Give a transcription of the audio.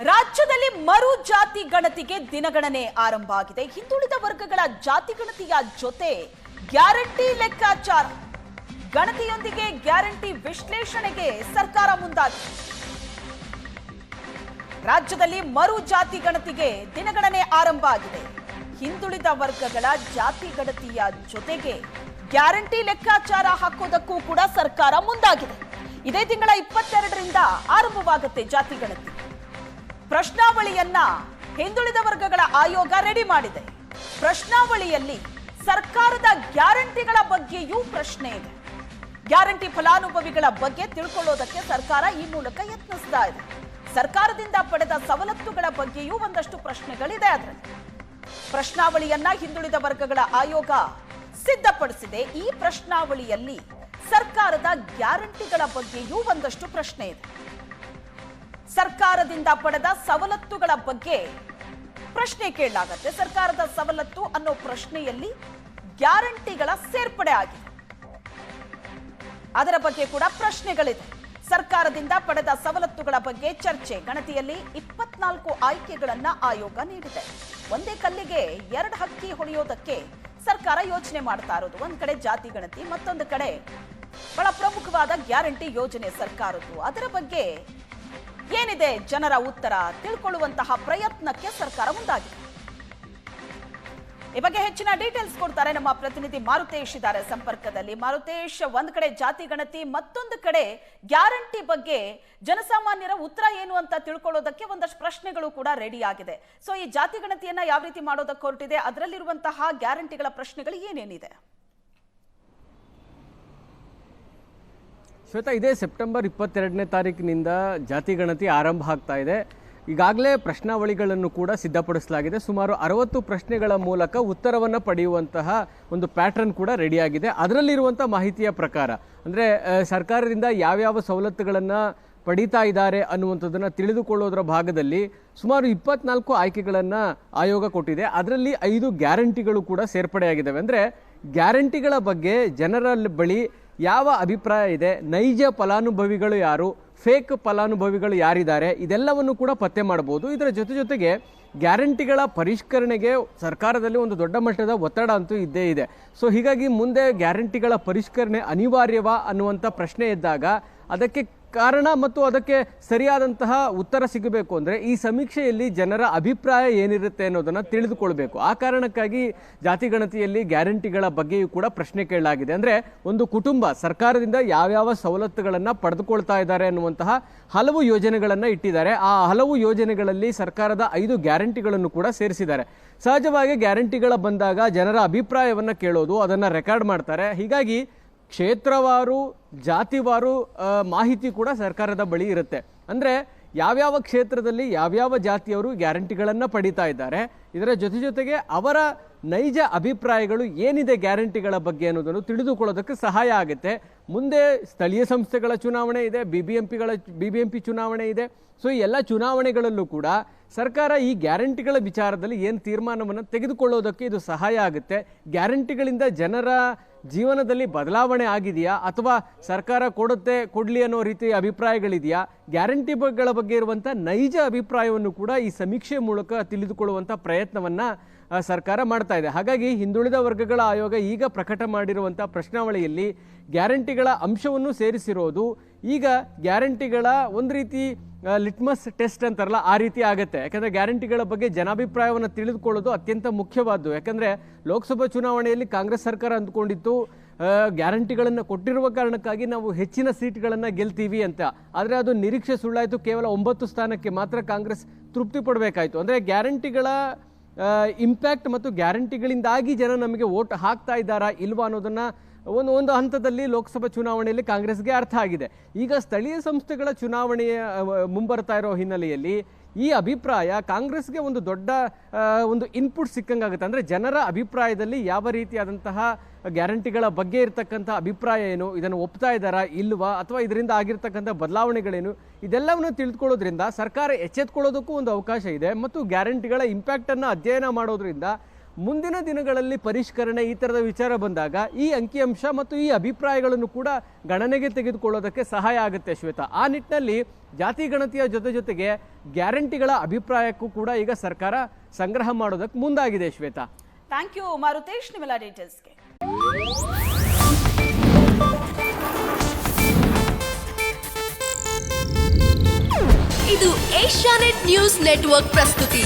ರಾಜ್ಯದಲ್ಲಿ ಮರು ಜಾತಿ ಗಣತಿಗೆ ದಿನಗಣನೆ ಆರಂಭ ಆಗಿದೆ. ಹಿಂದುಳಿದ ವರ್ಗಗಳ ಜಾತಿ ಗಣತಿಯ ಜೊತೆ ಗ್ಯಾರಂಟಿ ಲೆಕ್ಕಾಚಾರ, ಗಣತಿಯೊಂದಿಗೆ ಗ್ಯಾರಂಟಿ ವಿಶ್ಲೇಷಣೆಗೆ ಸರ್ಕಾರ ಮುಂದಾಗಿದೆ. ರಾಜ್ಯದಲ್ಲಿ ಮರು ಜಾತಿ ಗಣತಿಗೆ ದಿನಗಣನೆ ಆರಂಭ ಆಗಿದೆ. ಹಿಂದುಳಿದ ವರ್ಗಗಳ ಜಾತಿ ಗಣತಿಯ ಜೊತೆಗೆ ಗ್ಯಾರಂಟಿ ಲೆಕ್ಕಾಚಾರ ಹಾಕೋದಕ್ಕೂ ಕೂಡ ಸರ್ಕಾರ ಮುಂದಾಗಿದೆ. ಇದೇ ತಿಂಗಳ 22ರಿಂದ ಆರಂಭವಾಗುತ್ತೆ ಜಾತಿ ಗಣತಿ. ಪ್ರಶ್ನಾವಳಿಯನ್ನ ಹಿಂದುಳಿದ ವರ್ಗಗಳ ಆಯೋಗ ರೆಡಿ ಮಾಡಿದೆ. ಪ್ರಶ್ನಾವಳಿಯಲ್ಲಿ ಸರ್ಕಾರದ ಗ್ಯಾರಂಟಿಗಳ ಬಗ್ಗೆಯೂ ಪ್ರಶ್ನೆ ಇದೆ. ಗ್ಯಾರಂಟಿ ಫಲಾನುಭವಿಗಳ ಬಗ್ಗೆ ತಿಳ್ಕೊಳ್ಳೋದಕ್ಕೆ ಸರ್ಕಾರ ಈ ಮೂಲಕ ಯತ್ನಿಸ್ತಾ ಇದೆ. ಸರ್ಕಾರದಿಂದ ಪಡೆದ ಸವಲತ್ತುಗಳ ಬಗ್ಗೆಯೂ ಒಂದಷ್ಟು ಪ್ರಶ್ನೆಗಳಿದೆ. ಅದರಲ್ಲಿ ಪ್ರಶ್ನಾವಳಿಯನ್ನ ಹಿಂದುಳಿದ ವರ್ಗಗಳ ಆಯೋಗ ಸಿದ್ಧಪಡಿಸಿದೆ. ಈ ಪ್ರಶ್ನಾವಳಿಯಲ್ಲಿ ಸರ್ಕಾರದ ಗ್ಯಾರಂಟಿಗಳ ಬಗ್ಗೆಯೂ ಒಂದಷ್ಟು ಪ್ರಶ್ನೆ ಇದೆ. ಸರ್ಕಾರದಿಂದ ಪಡೆದ ಸವಲತ್ತುಗಳ ಬಗ್ಗೆ ಪ್ರಶ್ನೆ ಕೇಳಲಾಗುತ್ತೆ. ಸರ್ಕಾರದ ಸವಲತ್ತು ಅನ್ನೋ ಪ್ರಶ್ನೆಯಲ್ಲಿ ಗ್ಯಾರಂಟಿಗಳ ಸೇರ್ಪಡೆ ಆಗಿದೆ. ಅದರ ಬಗ್ಗೆ ಕೂಡ ಪ್ರಶ್ನೆಗಳಿದೆ. ಸರ್ಕಾರದಿಂದ ಪಡೆದ ಸವಲತ್ತುಗಳ ಬಗ್ಗೆ ಚರ್ಚೆ. ಗಣತಿಯಲ್ಲಿ 24 ಆಯ್ಕೆಗಳನ್ನ ಆಯೋಗ ನೀಡಿದೆ. ಒಂದೇ ಕಲ್ಲಿಗೆ 2 ಹಕ್ಕಿ ಹೊಡೆಯೋದಕ್ಕೆ ಸರ್ಕಾರ ಯೋಚನೆ ಮಾಡ್ತಾ ಇರೋದು. ಒಂದ್ ಕಡೆ ಜಾತಿ ಗಣತಿ, ಮತ್ತೊಂದು ಕಡೆ ಬಹಳ ಪ್ರಮುಖವಾದ ಗ್ಯಾರಂಟಿ ಯೋಜನೆ ಸರ್ಕಾರದ್ದು. ಅದರ ಬಗ್ಗೆ ಏನಿದೆ ಜನರ ಉತ್ತರ ತಿಳ್ಕೊಳ್ಳುವಂತಹ ಪ್ರಯತ್ನಕ್ಕೆ ಸರ್ಕಾರ ಮುಂದಾಗಿದೆ. ಈ ಬಗ್ಗೆ ಹೆಚ್ಚಿನ ಡೀಟೇಲ್ಸ್ ಕೊಡ್ತಾರೆ ನಮ್ಮ ಪ್ರತಿನಿಧಿ ಮಾರುತೇಶ್ ಇದ್ದಾರೆ ಸಂಪರ್ಕದಲ್ಲಿ. ಮಾರುತೇಶ್, ಒಂದ್ ಕಡೆ ಜಾತಿ ಗಣತಿ, ಮತ್ತೊಂದು ಕಡೆ ಗ್ಯಾರಂಟಿ ಬಗ್ಗೆ ಜನಸಾಮಾನ್ಯರ ಉತ್ತರ ಏನು ಅಂತ ತಿಳ್ಕೊಳ್ಳೋದಕ್ಕೆ ಒಂದಷ್ಟು ಪ್ರಶ್ನೆಗಳು ಕೂಡ ರೆಡಿ ಆಗಿದೆ. ಸೊ ಈ ಜಾತಿ ಗಣತಿಯನ್ನ ಯಾವ ರೀತಿ ಮಾಡೋದಕ್ಕೆ ಹೊರಟಿದೆ, ಅದರಲ್ಲಿರುವಂತಹ ಗ್ಯಾರಂಟಿಗಳ ಪ್ರಶ್ನೆಗಳು ಏನೇನಿದೆ? ಶ್ವೇತಾ, ಇದೇ ಸೆಪ್ಟೆಂಬರ್ 22ನೇ ತಾರೀಕಿನಿಂದ ಜಾತಿ ಗಣತಿ ಆರಂಭ ಆಗ್ತಾ ಇದೆ. ಈಗಾಗಲೇ ಪ್ರಶ್ನಾವಳಿಗಳನ್ನು ಕೂಡ ಸಿದ್ಧಪಡಿಸಲಾಗಿದೆ. ಸುಮಾರು 60 ಪ್ರಶ್ನೆಗಳ ಮೂಲಕ ಉತ್ತರವನ್ನು ಪಡೆಯುವಂತಹ ಒಂದು ಪ್ಯಾಟರ್ನ್ ಕೂಡ ರೆಡಿಯಾಗಿದೆ. ಅದರಲ್ಲಿರುವಂಥ ಮಾಹಿತಿಯ ಪ್ರಕಾರ ಅಂದರೆ ಸರ್ಕಾರದಿಂದ ಯಾವ್ಯಾವ ಸವಲತ್ತುಗಳನ್ನು ಪಡೀತಾ ಇದ್ದಾರೆ ಅನ್ನುವಂಥದ್ದನ್ನು ತಿಳಿದುಕೊಳ್ಳೋದರ ಭಾಗದಲ್ಲಿ ಸುಮಾರು 24 ಆಯ್ಕೆಗಳನ್ನು ಆಯೋಗ ಕೊಟ್ಟಿದೆ. ಅದರಲ್ಲಿ 5 ಗ್ಯಾರಂಟಿಗಳು ಕೂಡ ಸೇರ್ಪಡೆಯಾಗಿದ್ದಾವೆ. ಅಂದರೆ ಗ್ಯಾರಂಟಿಗಳ ಬಗ್ಗೆ ಜನರ ಬಳಿ ಯಾವ ಅಭಿಪ್ರಾಯ ಇದೆ, ನೈಜ ಫಲಾನುಭವಿಗಳು ಯಾರು, ಫೇಕ್ ಫಲಾನುಭವಿಗಳು ಯಾರಿದ್ದಾರೆ, ಇದೆಲ್ಲವನ್ನು ಕೂಡ ಪತ್ತೆ ಮಾಡಬಹುದು. ಇದರ ಜೊತೆಗೆ ಗ್ಯಾರಂಟಿಗಳ ಪರಿಷ್ಕರಣೆಗೆ ಸರ್ಕಾರದಲ್ಲಿ ಒಂದು ದೊಡ್ಡ ಮಟ್ಟದ ಒತ್ತಡ ಅಂತೂ ಇದ್ದೇ ಇದೆ. ಸೊ ಹೀಗಾಗಿ ಮುಂದೆ ಗ್ಯಾರಂಟಿಗಳ ಪರಿಷ್ಕರಣೆ ಅನಿವಾರ್ಯವಾ ಅನ್ನುವಂಥ ಪ್ರಶ್ನೆ ಇದ್ದಾಗ ಅದಕ್ಕೆ ಕಾರಣ ಮತ್ತು ಅದಕ್ಕೆ ಸರಿಯಾದಂತಹ ಉತ್ತರ ಸಿಗಬೇಕು ಅಂದರೆ ಈ ಸಮೀಕ್ಷೆಯಲ್ಲಿ ಜನರ ಅಭಿಪ್ರಾಯ ಏನಿರುತ್ತೆ ಅನ್ನೋದನ್ನು ತಿಳಿದುಕೊಳ್ಬೇಕು. ಆ ಕಾರಣಕ್ಕಾಗಿ ಜಾತಿ ಗಣತಿಯಲ್ಲಿ ಗ್ಯಾರಂಟಿಗಳ ಬಗ್ಗೆಯೂ ಕೂಡ ಪ್ರಶ್ನೆ ಕೇಳಲಾಗಿದೆ. ಅಂದರೆ ಒಂದು ಕುಟುಂಬ ಸರ್ಕಾರದಿಂದ ಯಾವ್ಯಾವ ಸವಲತ್ತುಗಳನ್ನು ಪಡೆದುಕೊಳ್ತಾ ಇದ್ದಾರೆ ಅನ್ನುವಂತಹ ಹಲವು ಯೋಜನೆಗಳನ್ನು ಇಟ್ಟಿದ್ದಾರೆ. ಆ ಹಲವು ಯೋಜನೆಗಳಲ್ಲಿ ಸರ್ಕಾರದ 5 ಗ್ಯಾರಂಟಿಗಳನ್ನು ಕೂಡ ಸೇರಿಸಿದ್ದಾರೆ. ಸಹಜವಾಗಿ ಗ್ಯಾರಂಟಿಗಳ ಬಂದಾಗ ಜನರ ಅಭಿಪ್ರಾಯವನ್ನು ಕೇಳೋದು, ಅದನ್ನು ರೆಕಾರ್ಡ್ ಮಾಡ್ತಾರೆ. ಹೀಗಾಗಿ ಕ್ಷೇತ್ರವಾರು ಜಾತಿವಾರು ಮಾಹಿತಿ ಕೂಡ ಸರ್ಕಾರದ ಬಳಿ ಇರುತ್ತೆ. ಅಂದರೆ ಯಾವ್ಯಾವ ಕ್ಷೇತ್ರದಲ್ಲಿ ಯಾವ್ಯಾವ ಜಾತಿಯವರು ಗ್ಯಾರಂಟಿಗಳನ್ನು ಪಡೀತಾ ಇದ್ದಾರೆ, ಇದರ ಜೊತೆಗೆ ಅವರ ನೈಜ ಅಭಿಪ್ರಾಯಗಳು ಏನಿದೆ ಗ್ಯಾರಂಟಿಗಳ ಬಗ್ಗೆ ಅನ್ನೋದನ್ನು ತಿಳಿದುಕೊಳ್ಳೋದಕ್ಕೆ ಸಹಾಯ ಆಗುತ್ತೆ. ಮುಂದೆ ಸ್ಥಳೀಯ ಸಂಸ್ಥೆಗಳ ಚುನಾವಣೆ ಇದೆ, BBMP ಚುನಾವಣೆ ಇದೆ. ಸೊ ಈ ಎಲ್ಲ ಚುನಾವಣೆಗಳಲ್ಲೂ ಕೂಡ ಸರ್ಕಾರ ಈ ಗ್ಯಾರಂಟಿಗಳ ವಿಚಾರದಲ್ಲಿ ಏನು ತೀರ್ಮಾನವನ್ನು ತೆಗೆದುಕೊಳ್ಳೋದಕ್ಕೆ ಇದು ಸಹಾಯ ಆಗುತ್ತೆ. ಗ್ಯಾರಂಟಿಗಳಿಂದ ಜನರ ಜೀವನದಲ್ಲಿ ಬದಲಾವಣೆ ಆಗಿದೆಯಾ ಅಥವಾ ಸರ್ಕಾರ ಕೊಡಲಿ ಅನ್ನೋ ರೀತಿಯ ಅಭಿಪ್ರಾಯಗಳಿದೆಯಾ, ಗ್ಯಾರಂಟಿಗಳ ಬಗ್ಗೆ ಇರುವಂಥ ನೈಜ ಅಭಿಪ್ರಾಯವನ್ನು ಕೂಡ ಈ ಸಮೀಕ್ಷೆ ಮೂಲಕ ತಿಳಿದುಕೊಳ್ಳುವಂಥ ಪ್ರಯತ್ನವನ್ನು ಸರ್ಕಾರ ಮಾಡ್ತಾ ಇದೆ. ಹಾಗಾಗಿ ಹಿಂದುಳಿದ ವರ್ಗಗಳ ಆಯೋಗ ಈಗ ಪ್ರಕಟ ಮಾಡಿರುವಂಥ ಪ್ರಶ್ನಾವಳಿಯಲ್ಲಿ ಗ್ಯಾರಂಟಿಗಳ ಅಂಶವನ್ನು ಸೇರಿಸಿರೋದು ಈಗ ಗ್ಯಾರಂಟಿಗಳ ಒಂದು ರೀತಿ ಲಿಟ್ಮಸ್ ಟೆಸ್ಟ್ ಅಂತಾರಲ್ಲ, ಆ ರೀತಿ ಆಗುತ್ತೆ. ಯಾಕಂದರೆ ಗ್ಯಾರಂಟಿಗಳ ಬಗ್ಗೆ ಜನಾಭಿಪ್ರಾಯವನ್ನು ತಿಳಿದುಕೊಳ್ಳೋದು ಅತ್ಯಂತ ಮುಖ್ಯವಾದ್ದು. ಯಾಕಂದರೆ ಲೋಕಸಭಾ ಚುನಾವಣೆಯಲ್ಲಿ ಕಾಂಗ್ರೆಸ್ ಸರ್ಕಾರ ಅಂದ್ಕೊಂಡಿತ್ತು ಗ್ಯಾರಂಟಿಗಳನ್ನು ಕೊಟ್ಟಿರುವ ಕಾರಣಕ್ಕಾಗಿ ನಾವು ಹೆಚ್ಚಿನ ಸೀಟ್ಗಳನ್ನು ಗೆಲ್ತೀವಿ ಅಂತ. ಆದರೆ ಅದು ನಿರೀಕ್ಷೆ ಸುಳ್ಳಾಯಿತು. ಕೇವಲ 9 ಸ್ಥಾನಕ್ಕೆ ಮಾತ್ರ ಕಾಂಗ್ರೆಸ್ ತೃಪ್ತಿ ಪಡಬೇಕಾಯಿತು. ಅಂದರೆ ಗ್ಯಾರಂಟಿಗಳ ಇಂಪ್ಯಾಕ್ಟ್ ಮತ್ತು ಗ್ಯಾರಂಟಿಗಳಿಂದಾಗಿ ಜನ ನಮಗೆ ವೋಟ್ ಹಾಕ್ತಾ ಇದ್ದಾರಾ ಇಲ್ವಾ ಅನ್ನೋದನ್ನು ಒಂದು ಹಂತದಲ್ಲಿ ಲೋಕಸಭಾ ಚುನಾವಣೆಯಲ್ಲಿ ಕಾಂಗ್ರೆಸ್ಗೆ ಅರ್ಥ ಆಗಿದೆ. ಈಗ ಸ್ಥಳೀಯ ಸಂಸ್ಥೆಗಳ ಚುನಾವಣೆಯ ಮುಂಬರ್ತಾ ಇರೋ ಹಿನ್ನೆಲೆಯಲ್ಲಿ ಈ ಅಭಿಪ್ರಾಯ ಕಾಂಗ್ರೆಸ್ಗೆ ಒಂದು ದೊಡ್ಡ ಒಂದು ಇನ್ಪುಟ್ ಸಿಕ್ಕಂಗಾಗುತ್ತೆ. ಅಂದರೆ ಜನರ ಅಭಿಪ್ರಾಯದಲ್ಲಿ ಯಾವ ರೀತಿಯಾದಂತಹ ಗ್ಯಾರಂಟಿಗಳ ಬಗ್ಗೆ ಇರತಕ್ಕಂಥ ಅಭಿಪ್ರಾಯ ಏನು, ಇದನ್ನು ಒಪ್ತಾ ಇದ್ದಾರಾ ಇಲ್ವಾ, ಅಥವಾ ಇದರಿಂದ ಆಗಿರ್ತಕ್ಕಂಥ ಬದಲಾವಣೆಗಳೇನು, ಇದೆಲ್ಲವನ್ನು ತಿಳಿದುಕೊಳ್ಳೋದ್ರಿಂದ ಸರ್ಕಾರ ಎಚ್ಚೆತ್ಕೊಳ್ಳೋದಕ್ಕೂ ಒಂದು ಅವಕಾಶ ಇದೆ. ಮತ್ತು ಗ್ಯಾರಂಟಿಗಳ ಇಂಪ್ಯಾಕ್ಟನ್ನು ಅಧ್ಯಯನ ಮಾಡೋದ್ರಿಂದ ಮುಂದಿನ ದಿನಗಳಲ್ಲಿ ಪರಿಷ್ಕರಣೆ ಈ ಥರದ ವಿಚಾರ ಬಂದಾಗ ಈ ಅಂಕಿಅಂಶ ಮತ್ತು ಈ ಅಭಿಪ್ರಾಯಗಳನ್ನು ಕೂಡ ಗಣನೆಗೆ ತೆಗೆದುಕೊಳ್ಳೋದಕ್ಕೆ ಸಹಾಯ ಆಗುತ್ತೆ ಶ್ವೇತಾ. ಆ ನಿಟ್ಟಿನಲ್ಲಿ ಜಾತಿ ಗಣತಿಯ ಜೊತೆಗೆ ಗ್ಯಾರಂಟಿಗಳ ಅಭಿಪ್ರಾಯಕ್ಕೂ ಕೂಡ ಈಗ ಸರ್ಕಾರ ಸಂಗ್ರಹ ಮಾಡೋದಕ್ಕೆ ಮುಂದಾಗಿದೆ ಶ್ವೇತಾ. ಥ್ಯಾಂಕ್ ಯು ಮಾರುತೇಶ್, ನಿಮ್ಮೆಲ್ಲ ಡೀಟೇಲ್ಸ್ಗೆ. ಇದು ಏಷ್ಯಾನೆಟ್ ನ್ಯೂಸ್ ನೆಟ್ವರ್ಕ್ ಪ್ರಸ್ತುತಿ.